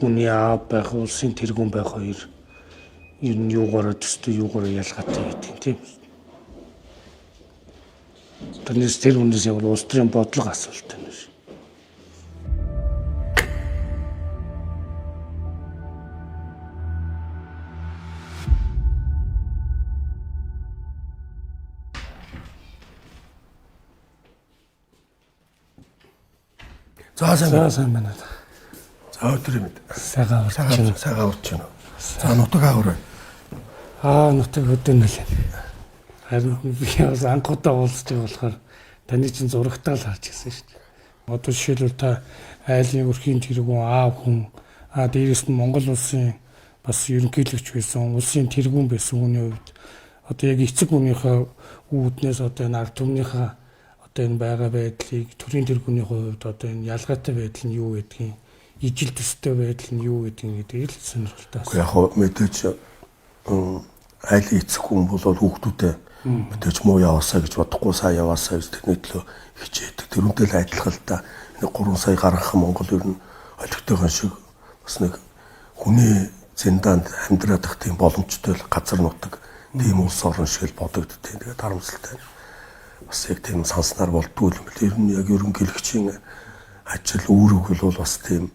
хүний аав байх, улсын тэргүүн байх хоёр ер нь юугаараа төстэй юугаараа ялгаатай гэдэг юм тийм. Тэрнээс тэр хүнээс яг улс төрийн бодлого асуулт байна шүү. За сайн байна. За өдөр мэд. Сайхан урч байна. За нутаг аваар. Нутаг өдөнөл. Харин би бас анхудаа уулзж байгаа болохоор таны чинь зурагтаа л харж ирсэн шүү дээ. Одоо жишээлбэл та айлын өрхийн тэргүүн аав хүн дээрээс нь Монгол улсын бас ерөнхийлөгч байсан, улсын тэргүүн байсан хүний хувьд одоо яг эцэг хүнийхээ үүднээс одоо энэ ард түмнийхээ одоо энэ байгаа байдлыг төрийн тэргүүний хувьд одоо энэ ялгаатай байдал нь юу гэдгийг, ижил төстэй байдал нь юу гэдгийг л сонирхолтой. Яг мэдээж айлын эцэг хүн бол хүүхдүүдэд мэдээж муу яваасаа гэж бодохгүй сайн яваасаа гэж тэрний төлөө хичээдэг. Тэрүүнтэй л адилхан л да. Нэг 3 сая гаргах Монгол ер нь олигтойгоо шиг бас нэг хүний зэндаанд амьдраад их тийм боломжтой л газар нутаг тийм улс орн шиг л бодогддог. Тэгээд харамсалтай. Бас яг тийм санснаар болдгүй юм бэл. Ер нь яг ерөнхийлөгчийн ажил үүрэг бол бас тийм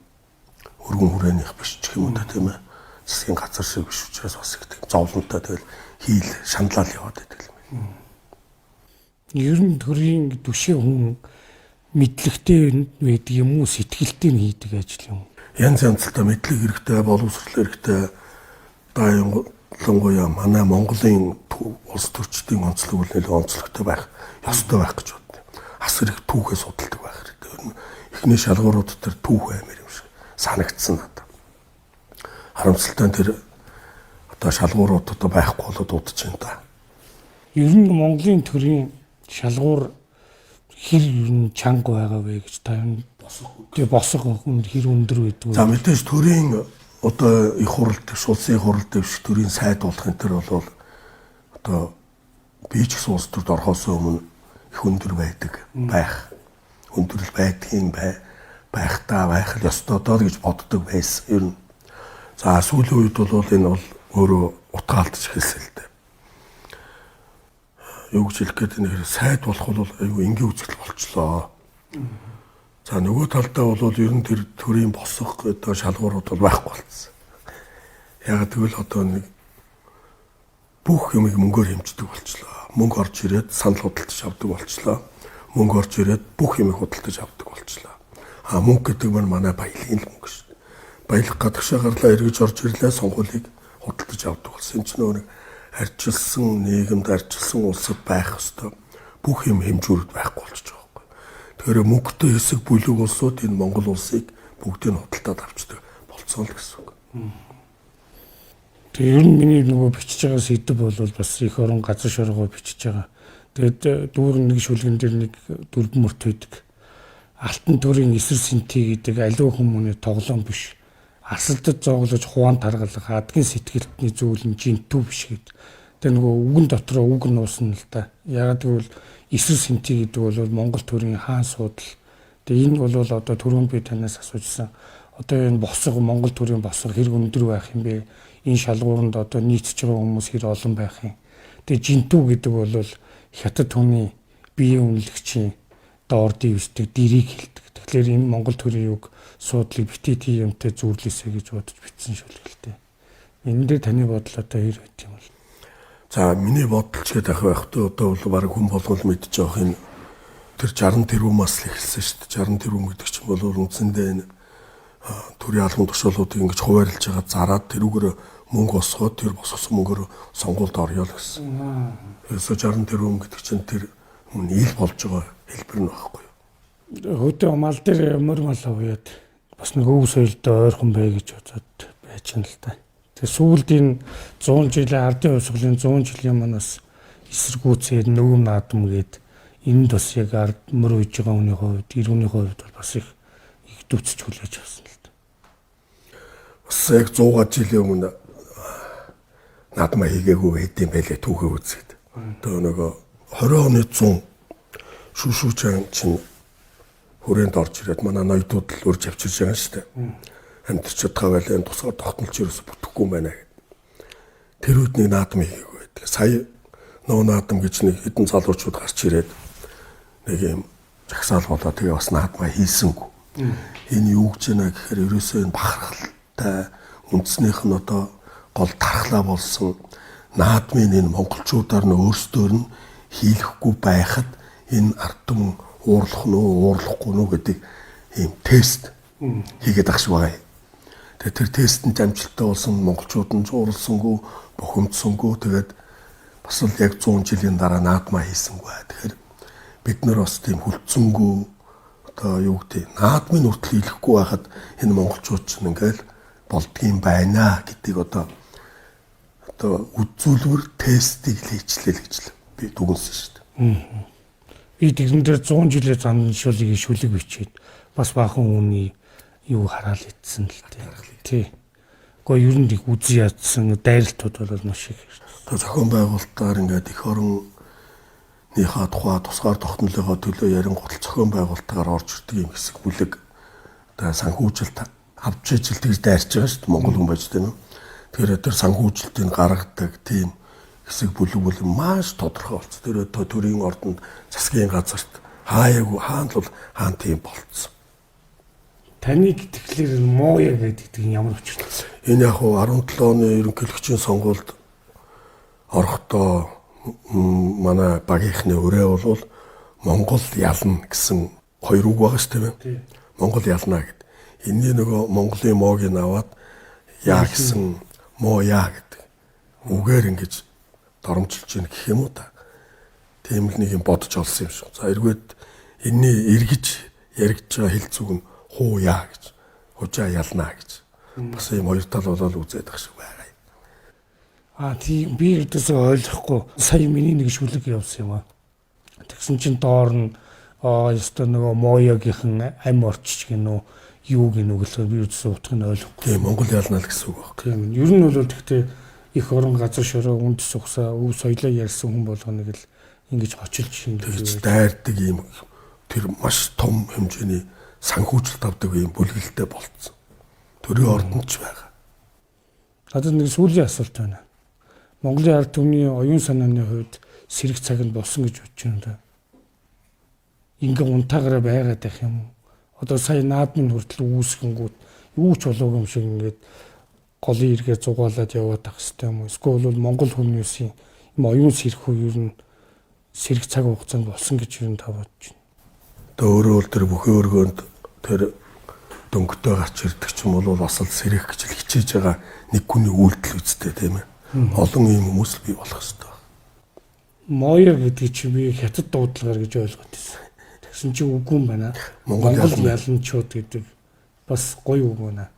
өргөн хүрээнийх биш ч юм уу тийм ээ. Засгийн газар шиг биш учраас бас их тийм зовлонтой тэгэл хийл шаналал яваад байдаг юм. Ер нь төрийн түшээ хүн мэдлэгтэй байдаг юм уу, сэтгэлтэй хийдэг ажил юм. Янз янзтай мэдлэг хэрэгтэй, боловсрол хэрэгтэй. Ялангуяа манай Монголын улс төрчдийн онцлог үл нэлээд онцлогтой байх, ёстой байх гэж боддог. Асар их түүхээ судалдаг байх хэрэгтэй. Ер нь эхний шалгуурууд дээр түүх баймаар юм шиг санагдсан надад. Харамсалтай тэр одоо шалгуурууд одоо байхгүй болоод удаж байна та. Ер нь Монголын төрийн шалгуур хэр чанга байгаа вэ гэж та юм босго хүн хэр өндөр байдаг вэ? За мэдээж төрийн одоо их хурал дэвш, улсын их хурал дэвш төрийн сайд болох энэ төр бол одоо би ч гэсэн улс төрд орохоос өмнө их өндөр байдаг байх. Өндөр байдгийн байх л ёстой доо гэж боддог байсан. Ер нь за сүүлийн үед бол энэ бол өөрөө утгаалтж эхэлсэн л дээ. Юу гэж хэлэх гээд нэр сайд болох бол айгүй энгийн үзэгдэл болчлоо. За нөгөө талдаа бол ер нь тэр төрийн босох гэдэг шалгуурууд бол байхгүй болсон. Яг тэгвэл одоо нэг бүх юмыг мөнгөөр хэмждэг болчлоо. Мөнгө орж ирээд санал худалдаж авдаг болчлоо. Мөнгө орж ирээд бүх юмыг худалдаж авдаг болчлоо. Мөнгө гэдэг нь манай баялагын л мөнгө шүү дээ. Баялаг гадагшаа гарлаа эргэж орж ирлээ сонгуулийг худалдаж авдаг болсон. Энэ ч нөө нэг арчилсан нийгэмд арчилсан улсад байх ёстой бүх юм хэмжүүрд байхгүй болчихж байгаа байхгүй. Тэгэхээр мөнгөтэй хэсэг бүлэг улсууд энэ Монгол улсыг бүгдийг нь худалдаад авчдаг болцсон л гэсэн үг. Тэгээ ер нь миний нөгөө бичиж байгаа сэдв бол бас их орон газар шоргоо бичиж байгаа. Тэгээд дүүр нэг шүлгэн дээр нэг дөрвөн мөрт байдаг. Алтан төрийн эсрэг сэнти гэдэг аливаа хүмүүний тоглоом биш. Асалдад зоглож хуваан таргалах адгийн сэтгэлтний зүйл нь жинтүү биш гэдэг. Тэгээ нөгөө үгэн дотроо үг нуусна л да. Ягаад гэвэл эсрэг сэнти гэдэг бол Монгол төрийн хаан суудал. Тэгээ энэ бол одоо түрүүн би танаас асуужсан. Одоо энэ босго Монгол төрийн босго хэрэг өндөр байх юм бэ? Энэ шалгууранд одоо нийцж байгаа хүмүүс хэр олон байх юм. Тэгээ жинтүү гэдэг бол хятад хүний биеийн үнэлэгчийн доор дивсдэг дэрийг хэлдэг. Тэгэхээр энэ Монгол төрийн үг суудлыг битээ тийм юмтай зүүрлээсэй гэж бодож бичсэн шүлгэлтэй. Энэ дээр таны бодол одоо хэр байт юм бол? За миний бодол ч гэдэг байхдаа одоо бол баг хүн болгол мэдж байгаа энэ тэр 60 тэрбумаас л эхэлсэн шүү дээ. 60 тэрбум гэдэг чинь бол үндсэндээ энэ төрийн албан тушаалуудыг ингэж хуваарлаж байгаа зараад тэрүүгээр мөнгө босгоод тэр босгосон мөнгөөр сонгуульд орё л гэсэн. Ерөөсө 60 тэрбум гэдэг чинь тэр ил болж байгаа хэлбэр нь байхгүй юу? Хөдөө мал дээр мөр мал аваад бас нэг өв соёлтой ойрхон бай гэж бодоод байж юм л та. Тэгээ сүүлд энэ 100 жилийн ардын хувьсгалын 100 жилийн манаас эсэргүүцээд нөгөөм наадам гээд энд бас яг ард мөр үйж байгаа хүний хувьд, ирүүний хувьд бол бас их дүүцэж хүлээж авсан л та. Бас яг 100 жилийн өмнө наадмаа хийгээгүй байдэм байлээ түүхээ үзээд. Одоо нөгөө 20 оны 100 шүүшүүчэн чинь хүрээнд орж ирээд манай ноёдууд л урьж авчирж байгаа шүү дээ. амьдарч чадгаа байлаа тусгаар тогтнолч ерөөсө бүтэхгүй юм байна гэд. Тэр үед нэг наадам хийгээгүй байдаг. Сая нөө наадам гэж нэг хэдэн залуучууд гарч ирээд нэг юм жагсаал болоо тэгээ бас наадмаа хийсэнгүй. Энэ юу гэж байна гэхээр ерөөсөө энэ бахархалтай үндснийх нь одоо гол тархлаа болсон наадмын энэ монголчуудаар нь өөрсдөр нь хийлэхгүй байхад энэ ард түмэн уурлах нь уурлахгүй нь гэдэг ийм тест хийгээд ах шиг байгаа юм. Тэгээ тэр тестэнд амжилттай болсон монголчууд нь зууралсангүй, бухимдсангүй тэгээд бас л яг 100 жилийн дараа наадмаа хийсэнгүй. Тэгэхээр бид нар бас тийм хүлцэнгүй одоо юу гэдэг наадмын хүртэл хийлэхгүй байхад энэ монголчууд ч ингээл болдгийм байна гэдгийг одоо үзүүлбэр тестийг хийчлээ гэж л би дүгнсэн шүү дээ. Би тэгэн дээр 100 жилийн зан шүлгийг шүлэг бичээд бас баахан үний юу хараал идсэн л дээ. Тий. Гэхдээ ер нь их үзий ядсан дайралтууд бол маш их. Одоо зохион байгуулалтаар ингээд эх орныхаа тухай тусгаар тогтнолынхоо төлөө ярингуутал зохион байгуулалтаар орж ирдэг юм хэсэг бүлэг одоо санхүүжилт авч ижил тэгж дайрч байгаа шүү дээ. Монгол хүн байж тань. Тэгэхээр тэр санхүүжилтийг гаргадаг тийм хэсэг бүлэг маш тодорхой болц. Тэр төрийн ордонд засгийн газарт хаяагүй хаана л хаан тийм болцсон. Таныг тэгэхээр мууя гэдэг ямар учиртай? Энэ яг 17 оны ерөнхийлөгчийн сонгуульд орохдоо манай багийнхны өрөө бол Монгол ялна гэсэн хоёр үг байгаа шүү дээ. Монгол ялна гэд. Энийн нөгөө Монголын моог нь аваад яа гэсэн моо яа гэдэг үгээр ингэж доромжилж ийн гэх юм уу та. Тийм л нэг юм бодож олсон юм шиг. За эргээд энэний эргэж яригдж байгаа хэлцүүг нь хуу яа гэж хужаа ялнаа гэж. Бас юм хоёр тал болол үзээд ах шиг байгаа юм. Тийм би өөртөө ойлгохгүй. Сая миний нэг шүлэг явсан юм аа. Тэгсэн чинь доор нь ёстой нөгөө моёгийнхэн ам орчиж гинөө юу гинөө гэхэл би өөртөө утгыг нь ойлгохгүй. Тийм Монгол ялнаа л гэсэн үг баг. Тийм. Ер нь бол тэгтээ их орон газар шороо үндэс ухсаа өв соёлоо ярьсан хүн болгоныг л ингэж очилж шинжилж дайрдаг юм. Тэр маш том хэмжээний санхүүжилт авдаг юм бүлгэлтэй болцсон. Төрийн ордонд ч байгаа. Одоо нэг сүүлийн асуулт байна. Монголын ард түмний оюун санааны хувьд сэрэг цаг нь болсон гэж бодож байна да. Ингээ унтаагаараа байгаад байх юм. Одоо сая наадмын хүртэл үүсгэнгүүт юу ч болоогүй юм шиг ингээд голын эргээ зугаалаад яваад ах хэвээр юм уу? Эсвэл бол Монгол хүмүүсийн юм оюун сэрхүү ер нь сэрэг цаг хугацаанд болсон гэж юу та бодож байна. Одоо өөрөө тэр бүхэн өргөөнд тэр дөнгөтэй гарч ирдэг ч юм бол бас л сэрэх гэж хичээж байгаа нэг хүний үйлдэл үстэй тийм ээ. Олон ийм хүмүүс бий болох хэрэгтэй. Моё гэдэг чинь би хятад дуудлагаар гэж ойлгоод байсан. Тэгсэн чинь үгүй юм байна. Монгол яланчууд гэдэг бас гоё үг байна.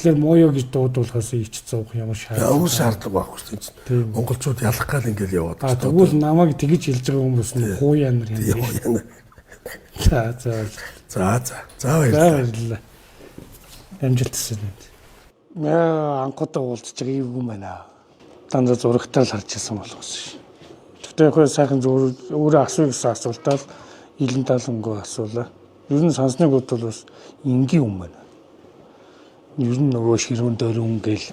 Тэгэхээр моё гэж дуудуулахаас ич зовх ямар шаардлага байхгүй шүү дээ. Монголчууд ялах гал ингээл яваад. Тэгвэл намайг тэгж хэлж байгаа хүмүүс нь хууяа нар юм. За баярлалаа. Амжилт хүсье. Анхудаа уулзж байгаа юм байна. Дандаа зурагтаар л харж ирсэн болохоос ш. Тэгтээ хөө сайхан өөрөө асууя гэсэн асуултаа л илэн талангуу асуулаа. Ер нь сансныг бодвол бас энгийн юм байна. Ер нь нөгөө ширүүн дөрөв гэл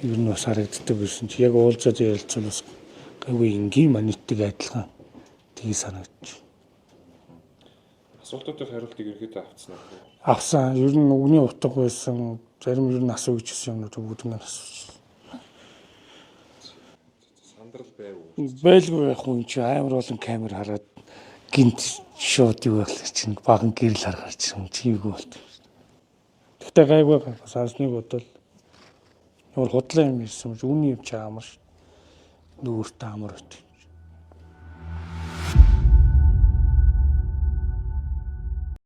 ер нь бас харагддаг байсан чи яг уулзаад ярилцсан бас гайгүй энгийн манитыг адилхан тгий санагдчих. Асуултуудын хариултыг ерөөдөө авцсан уу? Авсан. Ер нь үгний утга байсан. Зарим ер нь асуу гэжсэн юмнууд бүгд нь асуусан. Сандрал байв уу? Байлгүй яг хүн чи амар олон камер хараад гинт шууд юу байх чинь баган гэрэл харгарч юм чи юу болт. Тэгтээ гайгүй сансныг бодвол ямар худлаа юм ирсэн юм. Үүний юм чи амар ш. Нүүртээ амар бит.